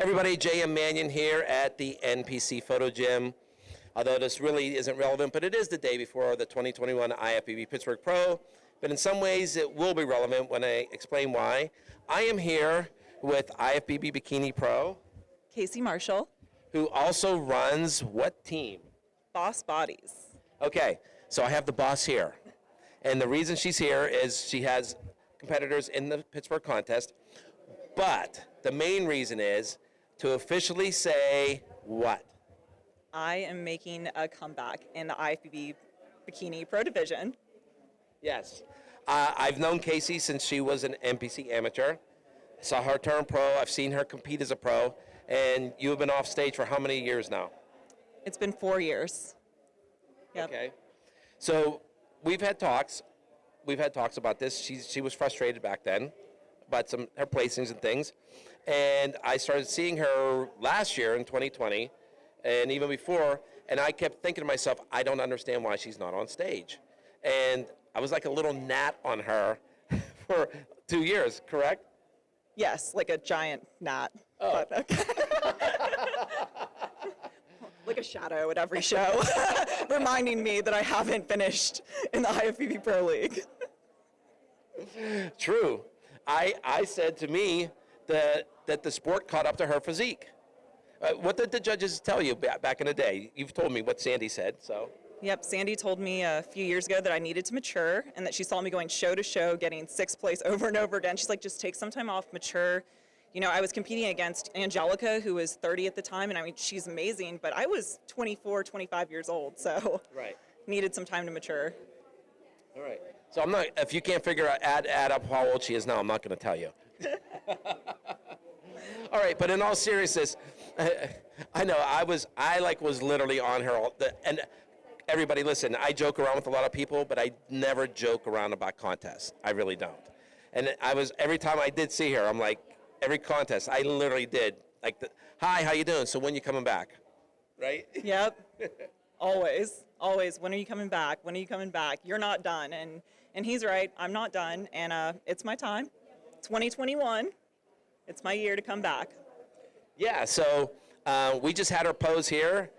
Everybody, J.M. Mannion here at the NPC Photo Gym. Although this really isn't relevant, but it is the day before the 2021 IFBB Pittsburgh Pro. But in some ways, it will be relevant when I explain why. I am here with IFBB Bikini Pro, Casey Marshall, who also runs what team? Boss Bodies. Okay, so I have the boss here. And the reason she's here is she has competitors in the Pittsburgh contest. But the main reason is to officially say what? I am making a comeback in the IFBB Bikini Pro Division. Yes. I've known Casey since she was an NPC amateur. Saw her turn pro. I've seen her compete as a pro. And you have been off stage for how many years now? It's been 4 years. Yep. Okay. So we've had talks. We've had talks about this. She was frustrated back then about her placings and things. And I started seeing her last year in 2020 and even before, and I kept thinking to myself, I don't understand why she's not on stage. And I was like a little gnat on her for 2 years, correct? Yes, like a giant gnat. Oh. But okay. Like a shadow at every show, reminding me that I haven't finished in the IFBB Pro League. True. I said to me that the sport caught up to her physique. What did the judges tell you back in the day? You've told me what Sandy said, so. Yep, Sandy told me a few years ago that I needed to mature and that she saw me going show to show, getting sixth place over and over again. She's like, just take some time off, mature. You know, I was competing against Angelica, who was 30 at the time, and I mean, she's amazing, but I was 24, 25 years old, so right. Needed some time to mature. All right. So I'm not, if you can't figure out, add up how old she is now, I'm not going to tell you. All right, but in all seriousness, I know I was literally on her and everybody listen, I joke around with a lot of people, but I never joke around about contests. I really don't. And every time I did see her, I'm like, every contest, I literally did like hi, how you doing? So when you coming back? Right? Yep. Always. When are you coming back? When are you coming back? You're not done. And he's right. I'm not done. And it's my time. 2021. It's my year to come back. Yeah. So we just had our pose here.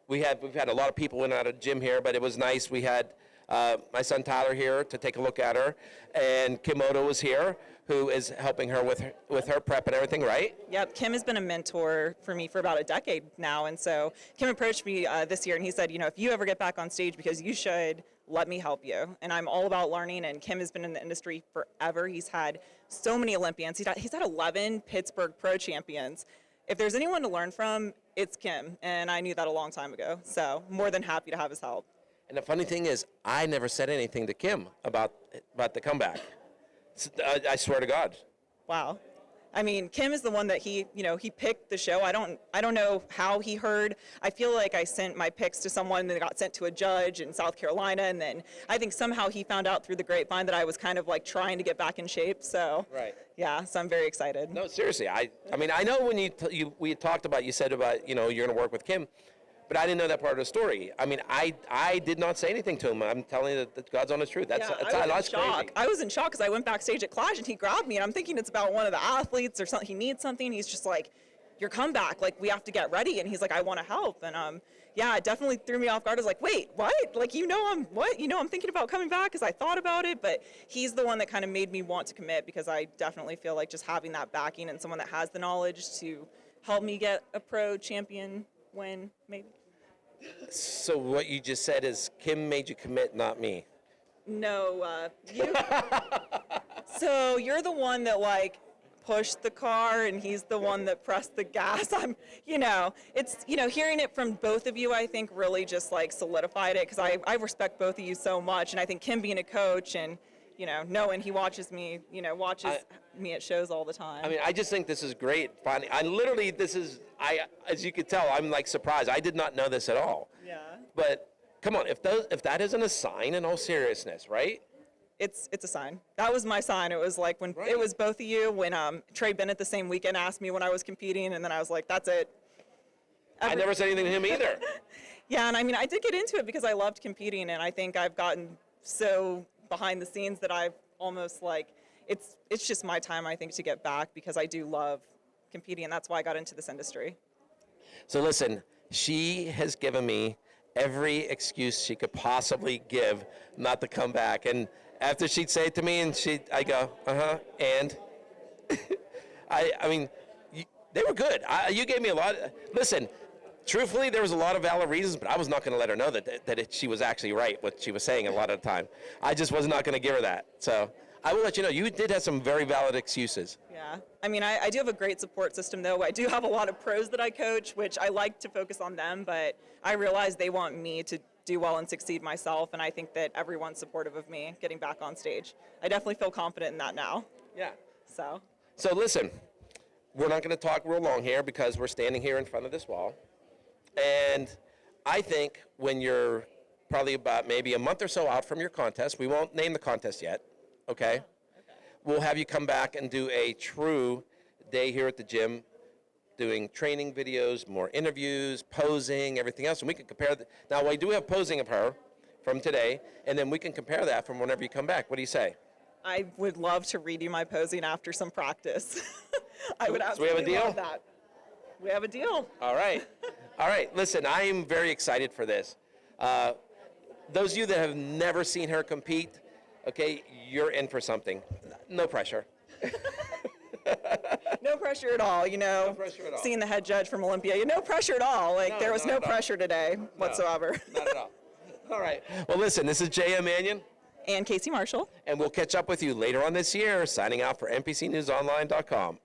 We've had a lot of people in and out of the gym here, but it was nice. We had my son Tyler here to take a look at her, and Kim Odo was here, who is helping her with her prep and everything, right? Yep, Kim has been a mentor for me for about a decade now, and so Kim approached me this year, and he said, you know, if you ever get back on stage, because you should, let me help you. And I'm all about learning, and Kim has been in the industry forever. He's had so many Olympians. He's had 11 Pittsburgh Pro champions. If there's anyone to learn from, it's Kim, and I knew that a long time ago, so more than happy to have his help. And the funny thing is, I never said anything to Kim about the comeback. I swear to God. Wow. I mean, Kim is the one that he picked the show. I don't know how he heard. I feel like I sent my picks to someone that got sent to a judge in South Carolina, and then I think somehow he found out through the grapevine that I was kind of like trying to get back in shape. So right. Yeah, so I'm very excited. No, seriously. I mean, I know when we talked about, you said about, you're going to work with Kim, but I didn't know that part of the story. I mean, I did not say anything to him. I'm telling you that God's honest truth. That's crazy. I was in shock because I went backstage at Clash and he grabbed me, and I'm thinking it's about one of the athletes or something. He needs something. He's just like, your comeback, like, we have to get ready. And he's like, I want to help. And yeah, it definitely threw me off guard. I was like, wait, what? Like, I'm thinking about coming back because I thought about it. But he's the one that kind of made me want to commit, because I definitely feel like just having that backing and someone that has the knowledge to help me get a pro champion win, maybe. So what you just said is Kim made you commit, not me. No, you. So you're the one that like pushed the car, and he's the one that pressed the gas. Hearing it from both of you, I think really just like solidified it, because I respect both of you so much, and I think Kim being a coach and knowing he watches me, me at shows all the time. I mean, I just think this is great. Finally, as you could tell, I'm like surprised. I did not know this at all. Yeah. But come on, if that isn't a sign in all seriousness, right? It's a sign. That was my sign. It was like when it was both of you, when Trey Bennett the same weekend asked me when I was competing, and then I was like, that's it. I never said anything to him either. Yeah, and I mean, I did get into it because I loved competing, and I think I've gotten so behind the scenes that I've almost like, it's just my time, I think, to get back, because I do love competing, and that's why I got into this industry. So listen, she has given me every excuse she could possibly give not to come back. And after she'd say it to me, and I go, and I mean, they were good. You gave me a lot. Listen, truthfully, there was a lot of valid reasons, but I was not going to let her know that she was actually right, what she was saying a lot of the time. I just was not going to give her that. So I will let you know, you did have some very valid excuses. Yeah. I mean, I do have a great support system, though. I do have a lot of pros that I coach, which I like to focus on them, but I realize they want me to do well and succeed myself, and I think that everyone's supportive of me getting back on stage. I definitely feel confident in that now. Yeah. So listen, we're not going to talk real long here because we're standing here in front of this wall. And I think when you're probably about maybe a month or so out from your contest, we won't name the contest yet, okay? We'll have you come back and do a true day here at the gym, doing training videos, more interviews, posing, everything else. And we can compare. Now, we do have posing of her from today, and then we can compare that from whenever you come back. What do you say? I would love to read you my posing after some practice. I would So we have a absolutely deal? love that. We have a deal. All right. All right. Listen, I am very excited for this. Those of you that have never seen her compete, okay, you're in for something. No pressure. No pressure at all, No pressure at all. Seeing the head judge from Olympia, no pressure at all. Like, No, there was not no at all. pressure today whatsoever. Not at all. All right. Well, listen, this is J.M. Mannion, And Casey Marshall. and we'll catch up with you later on this year, signing out for NPCNewsOnline.com.